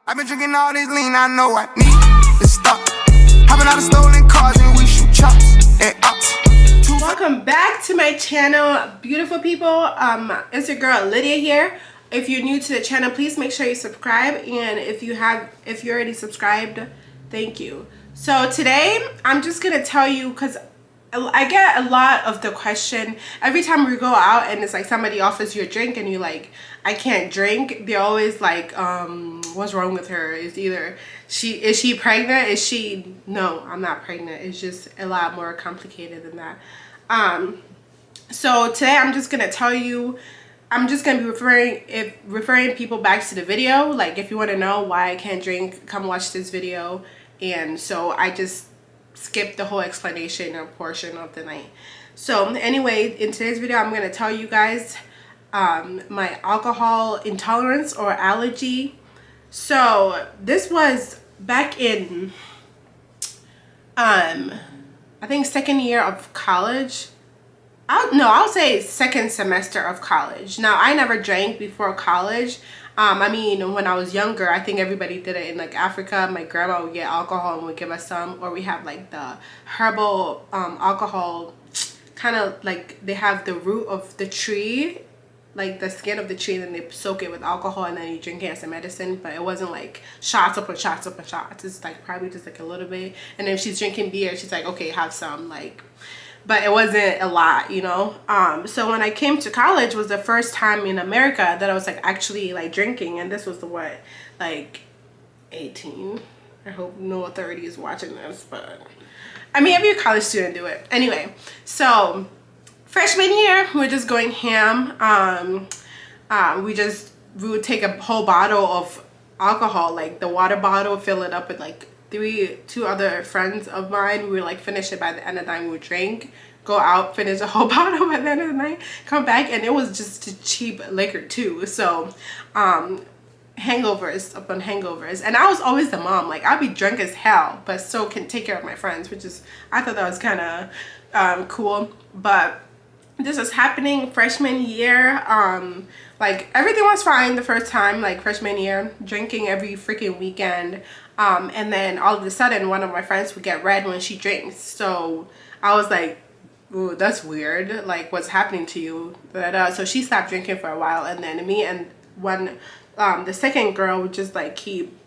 I've been drinking all this lean, I know I need to stop. Hopping out of stolen cars and we shoot chops and ops. Welcome back to my channel, beautiful people. It's your girl Lydia here. If you're new to the channel, please make sure you subscribe, and if you already subscribed, thank you. So today I'm just gonna tell you, because I get a lot of the question every time we go out and it's like somebody offers you a drink and you're like, I can't drink. They're always like, what's wrong with her? Is she pregnant? No, I'm not pregnant. It's just a lot more complicated than that. So today I'm just gonna tell you, I'm just gonna be referring people back to the video. Like, if you want to know why I can't drink, come watch this video. And so I just skipped the whole explanation or portion of the night. So anyway, in today's video I'm going to tell you guys my alcohol intolerance or allergy. So this was back in I think second year of college. I'll say second semester of college. Now, I never drank before college. I mean, when I was younger, I think everybody did it in like Africa. My grandma would get alcohol and would give us some, or we have like the herbal alcohol, kind of like they have the root of the tree, like the skin of the tree, and then they soak it with alcohol and then you drink it as a medicine. But it wasn't like shots upon shots upon shots. It's like probably just like a little bit. And then if she's drinking beer, she's like, okay, have some, like. But it wasn't a lot, you know. So when I came to college was the first time in America that I was like actually like drinking, and this was the what, like 18. I hope no authority is watching this, but I mean, every college student do it anyway. So freshman year, we were just going ham. We would take a whole bottle of alcohol, like the water bottle, fill it up with like two other friends of mine. We would like finish it by the end of the night. We would drink, go out, finish a whole bottle by the end of the night, come back, and it was just cheap liquor too. So hangovers upon hangovers. And I was always the mom. Like, I'd be drunk as hell but still can take care of my friends, which is, I thought that was kind of cool. But this was happening freshman year. Like, everything was fine the first time, like freshman year, drinking every freaking weekend. And then all of a sudden, one of my friends would get red when she drinks. So I was like, ooh, that's weird. Like, what's happening to you? But, so she stopped drinking for a while. And then me and the second girl would just like keep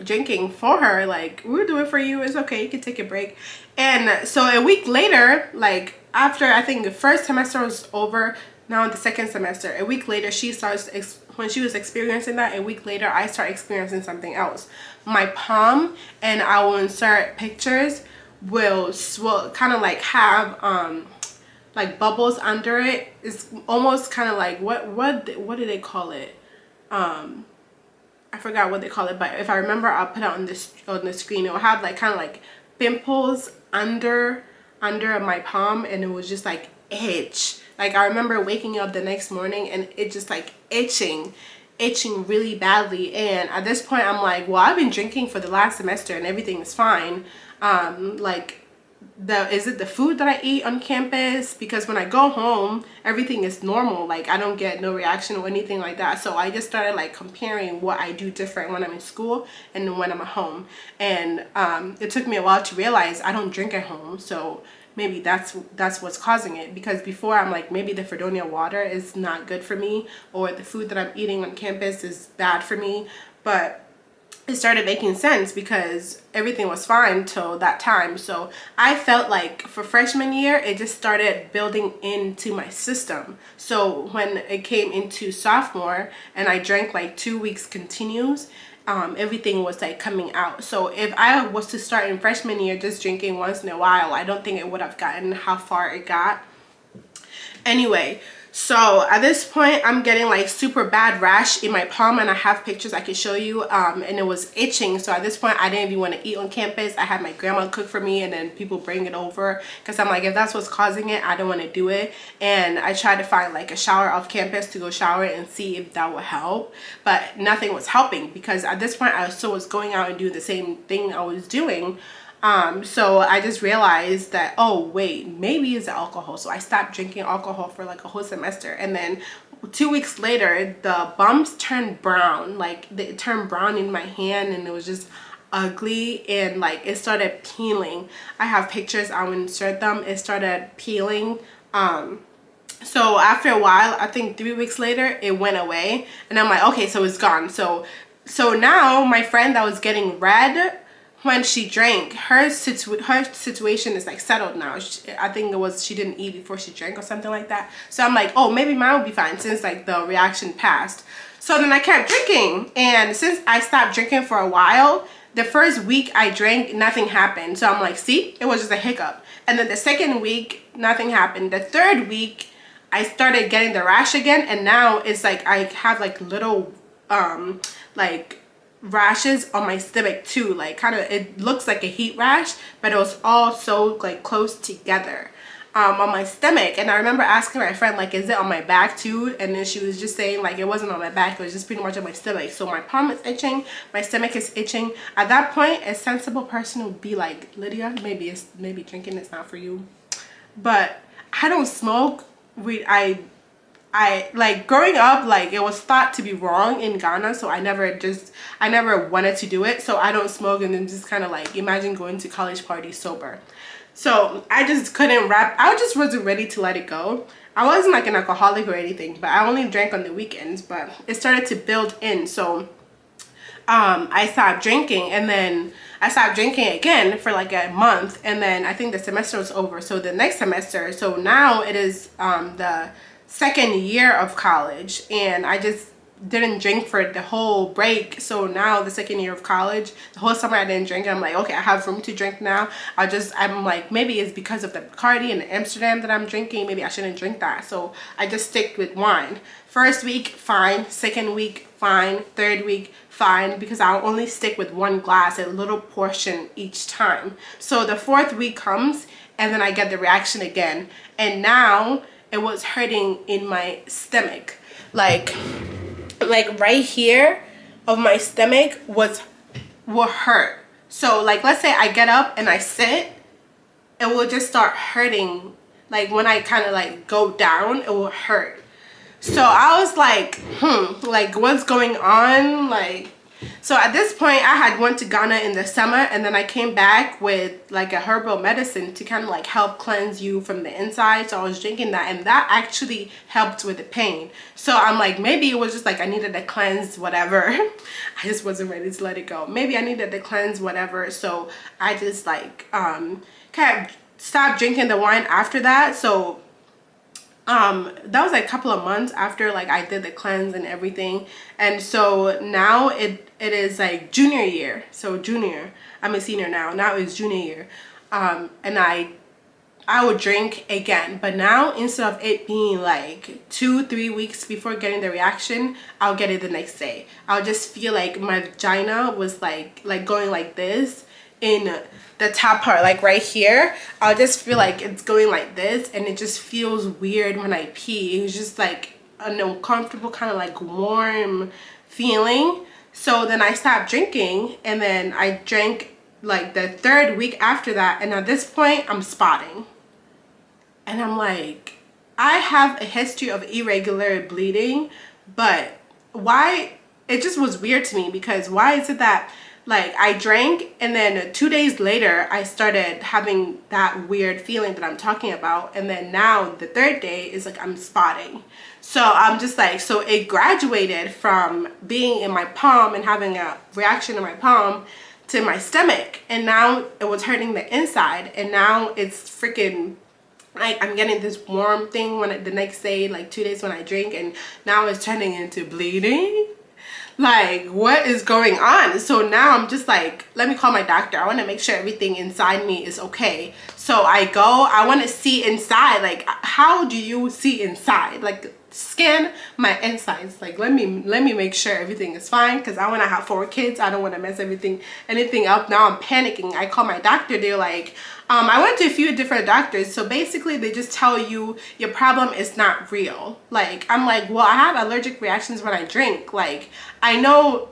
drinking for her. Like, we'll do it for you. It's okay. You can take a break. And so a week later, like after I think the first semester was over, now in the second semester, a week later, she starts, when she was experiencing that, a week later, I start experiencing something else. My palm, and I will insert pictures, will kind of like have like bubbles under it. It's almost kind of like, what do they call it? I forgot what they call it, but if I remember, I'll put it on the screen. It will have like kind of like pimples under my palm, and it was just like itch. Like, I remember waking up the next morning and it just like itching really badly. And at this point I'm like, well, I've been drinking for the last semester and everything is fine. Like, is it the food that I eat on campus? Because when I go home, everything is normal. Like, I don't get no reaction or anything like that. So I just started like comparing what I do different when I'm in school and when I'm at home. And it took me a while to realize I don't drink at home. So maybe that's what's causing it. Because before, I'm like, maybe the Fredonia water is not good for me, or the food that I'm eating on campus is bad for me. But it started making sense because everything was fine till that time. So I felt like for freshman year, it just started building into my system. So when it came into sophomore and I drank like 2 weeks continuous, everything was like coming out. So if I was to start in freshman year just drinking once in a while, I don't think it would have gotten how far it got. Anyway, so at this point, I'm getting like super bad rash in my palm, and I have pictures I can show you, and it was itching. So at this point, I didn't even want to eat on campus. I had my grandma cook for me, and then people bring it over, because I'm like, if that's what's causing it, I don't want to do it. And I tried to find like a shower off campus to go shower and see if that would help, but nothing was helping, because at this point I still was going out and doing the same thing I was doing. So I just realized that, oh wait, maybe it's alcohol. So I stopped drinking alcohol for like a whole semester, and then 2 weeks later, the bumps turned brown. Like they turned brown in my hand, and it was just ugly, and like it started peeling. I have pictures, I will insert them. It started peeling. So after a while, I think 3 weeks later, it went away, and I'm like, okay, so it's gone. So now my friend that was getting red when she drank, her situation is like settled now. I think it was she didn't eat before she drank or something like that. So I'm like, oh, maybe mine will be fine since like the reaction passed. So then I kept drinking, and since I stopped drinking for a while, the first week I drank, nothing happened. So I'm like, see, it was just a hiccup. And then the second week, nothing happened. The third week, I started getting the rash again, and now it's like I have like little like rashes on my stomach too, like kind of, it looks like a heat rash, but it was all so like close together on my stomach. And I remember asking my friend, like, is it on my back too? And then she was just saying like it wasn't on my back, it was just pretty much on my stomach. So my palm is itching, my stomach is itching. At that point, a sensible person would be like, Lydia, maybe drinking is not for you. But I don't smoke. I like growing up, like it was thought to be wrong in Ghana, so I never wanted to do it. So I don't smoke, and then just kind of like imagine going to college parties sober. So I just couldn't I just wasn't ready to let it go. I wasn't like an alcoholic or anything, but I only drank on the weekends, but it started to build in. So I stopped drinking, and then I stopped drinking again for like a month, and then I think the semester was over. So the next semester, so now it is the second year of college, and I just didn't drink for the whole break. So now the second year of college, the whole summer I didn't drink. I'm like, okay, I have room to drink now. I'm like, maybe it's because of the Bacardi and the Amsterdam that I'm drinking, maybe I shouldn't drink that. So I just stick with wine. First week, fine. Second week, fine. Third week, fine, because I'll only stick with one glass, a little portion each time. So the fourth week comes, and then I get the reaction again, and now it was hurting in my stomach, like right here of my stomach will hurt. So like, let's say I get up and I sit, it will just start hurting. Like when I kind of like go down, it will hurt. So I was like, like what's going on? Like, so at this point I had went to Ghana in the summer, and then I came back with like a herbal medicine to kind of like help cleanse you from the inside. So I was drinking that, and that actually helped with the pain. So I'm like, maybe it was just like I needed to cleanse whatever. I just wasn't ready to let it go. Maybe I needed to cleanse whatever. So I just like kind of stopped drinking the wine after that. So that was like a couple of months after like I did the cleanse and everything. And so now it is like junior year. So junior, I'm a senior now it's junior year. And I would drink again, but now instead of it being like 2-3 weeks before getting the reaction, I'll get it the next day. I'll just feel like my vagina was like going like this in the top part, like right here. I'll just feel like it's going like this, and it just feels weird when I pee. It was just like an uncomfortable kind of like warm feeling. So then I stopped drinking, and then I drank like the third week after that, and at this point I'm spotting, and I'm like, I have a history of irregular bleeding, but why? It just was weird to me, because why is it that like I drank, and then 2 days later I started having that weird feeling that I'm talking about, and then now the third day is like I'm spotting. So I'm just like, so it graduated from being in my palm and having a reaction in my palm to my stomach, and now it was hurting the inside, and now it's freaking like I'm getting this warm thing the next day, like 2 days when I drink, and now it's turning into bleeding. Like, what is going on? So now I'm just like, let me call my doctor. I want to make sure everything inside me is okay. So I go, I want to see inside. Like, how do you see inside? Like, scan my insides. Like, let me make sure everything is fine, because I want to have 4 kids. I don't want to mess anything up. Now I'm panicking. I call my doctor. They're like, I went to a few different doctors. So basically they just tell you your problem is not real. Like, I'm like, well, I have allergic reactions when I drink. Like, I know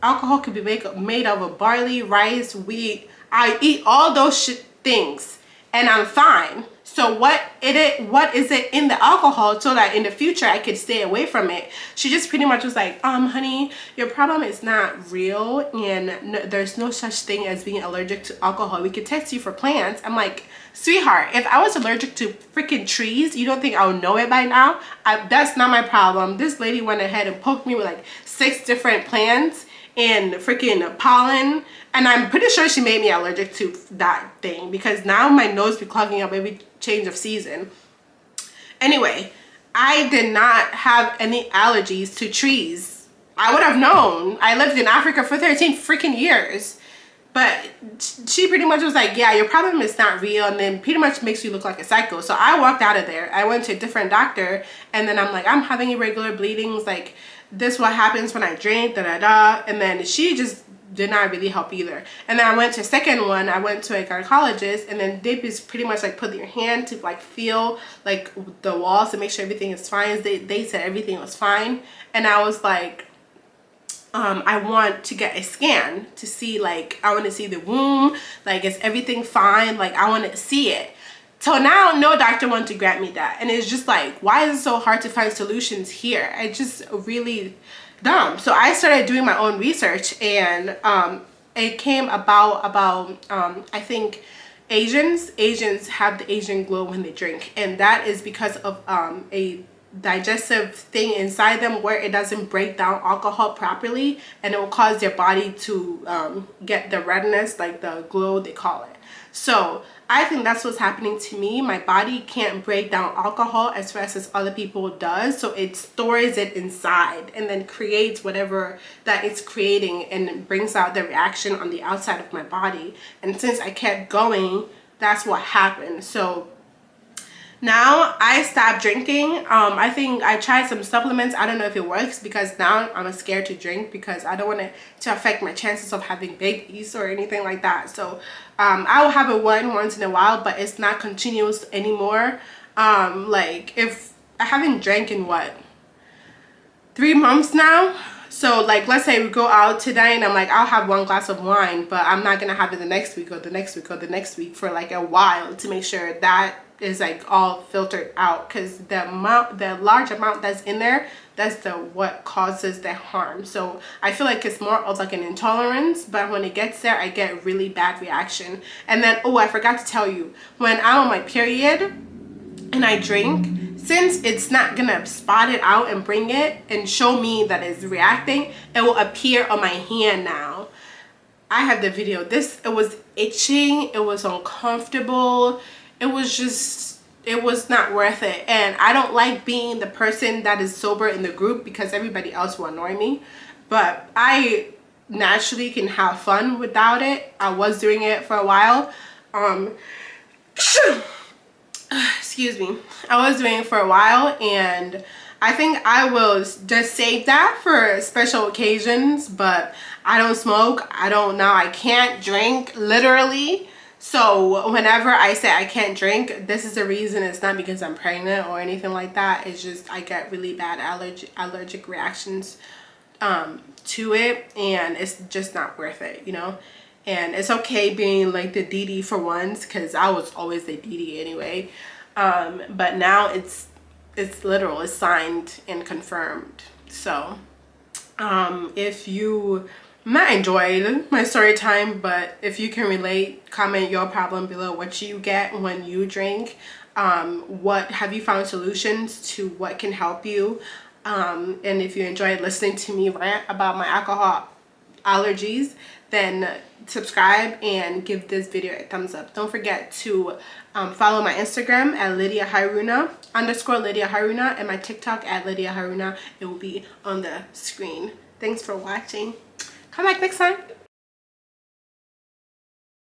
alcohol could be made of barley, rice, wheat. I eat all those things, and I'm fine. So what is it in the alcohol so that in the future I could stay away from it? She just pretty much was like, honey, your problem is not real, and there's no such thing as being allergic to alcohol. We could test you for plants. I'm like, sweetheart, if I was allergic to freaking trees, you don't think I would know it by now? That's not my problem. This lady went ahead and poked me with like 6 different plants and freaking pollen, and I'm pretty sure she made me allergic to that thing, because now my nose be clogging up every change of season. Anyway, I did not have any allergies to trees. I would have known. I lived in Africa for 13 freaking years. But she pretty much was like, yeah, your problem is not real, and then pretty much makes you look like a psycho. So I walked out of there. I went to a different doctor, and then I'm like, I'm having irregular bleedings, like this what happens when I drink, da-da-da. And then she just did not really help either. And then I went to a second one. I went to a gynecologist, and then they just pretty much like put your hand to like feel like the walls to make sure everything is fine. They said everything was fine, and I was like, I want to get a scan to see, like, I want to see the womb, like, is everything fine? Like, I want to see it. So now no doctor wants to grant me that, and it's just like, why is it so hard to find solutions here? It's just really dumb. So I started doing my own research, and it came about I think Asians have the Asian glow when they drink, and that is because of a digestive thing inside them where it doesn't break down alcohol properly, and it will cause their body to get the redness, like the glow they call it. So I think that's what's happening to me. My body can't break down alcohol as fast as other people does, so it stores it inside and then creates whatever that it's creating, and brings out the reaction on the outside of my body. And since I kept going, that's what happened. So now I stopped drinking. I think I tried some supplements. I don't know if it works, because now I'm scared to drink because I don't want it to affect my chances of having babies or anything like that. So I will have it once in a while, but it's not continuous anymore. Like, if I haven't drank in what, 3 months now. So like, let's say we go out today and I'm like, I'll have 1 glass of wine, but I'm not gonna have it the next week or the next week or the next week for like a while, to make sure that is like all filtered out, because the large amount that's in there, that's what causes the harm. So I feel like it's more of like an intolerance, but when it gets there, I get really bad reaction. And then, oh, I forgot to tell you, when I'm on my period and I drink, since it's not gonna spot it out and bring it and show me that it's reacting, it will appear on my hand now. I have the video. It was itching, it was uncomfortable, it was not worth it. And I don't like being the person that is sober in the group, because everybody else will annoy me. But I naturally can have fun without it. I was doing it for a while. Excuse me. I was doing it for a while, and I think I will just save that for special occasions. But I don't smoke. I can't drink, literally. So whenever I say I can't drink, this is the reason. It's not because I'm pregnant or anything like that. It's just I get really bad allergic reactions to it, and it's just not worth it, you know. And it's okay being like the DD for once, because I was always the DD anyway. But now it's literal, it's signed and confirmed. So if you might enjoyed my story time, but if you can relate, comment your problem below, what you get when you drink. What have you found solutions to what can help you? And if you enjoyed listening to me rant about my alcohol allergies, then subscribe and give this video a thumbs up. Don't forget to follow my Instagram at Lydia Haruna _Lydia Haruna, and my TikTok at Lydia Haruna. It will be on the screen. Thanks for watching. Come back next time.